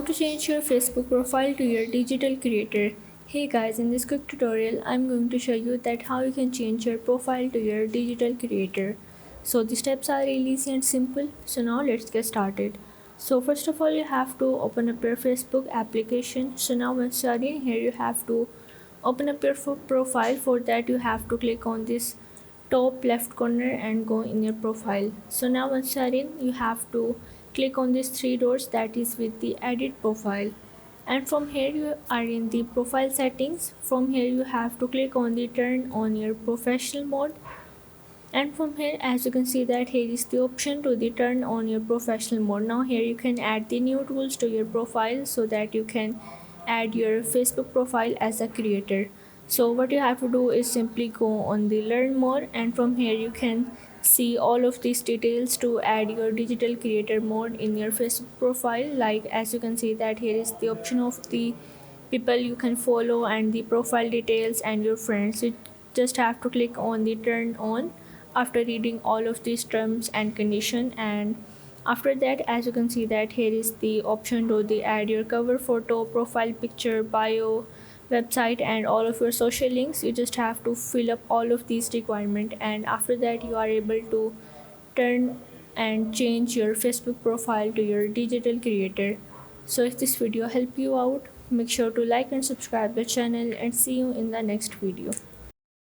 to change your Facebook profile to your digital creator. Hey guys, in this quick tutorial I'm going to show you that how you can change your profile to your digital creator. So the steps are really easy and simple. So now let's get started. So first of all you have to open up your Facebook application. So now once you are in here you have to open up your profile. For that you have to click on this top left corner and go in your profile. So now once you are in, you have to click on these three dots that is with the edit profile, and from here you are in the profile settings. From here you have to click on the turn on your professional mode, and from here as you can see that here is the option to the turn on your professional mode. Now here you can add the new tools to your profile so that you can add your Facebook profile as a creator. So what you have to do is simply go on the learn more, and from here you can see all of these details to add your digital creator mode in your Facebook profile. Like as you can see that here is the option of the people you can follow and the profile details and your friends. You just have to click on the turn on after reading all of these terms and condition, and after that as you can see that here is the option to the add your cover photo, profile picture, bio, website and all of your social links. You just have to fill up all of these requirements, and after that you are able to turn and change your Facebook profile to your digital creator. So if this video helped you out, make sure to like and subscribe the channel, and see you in the next video.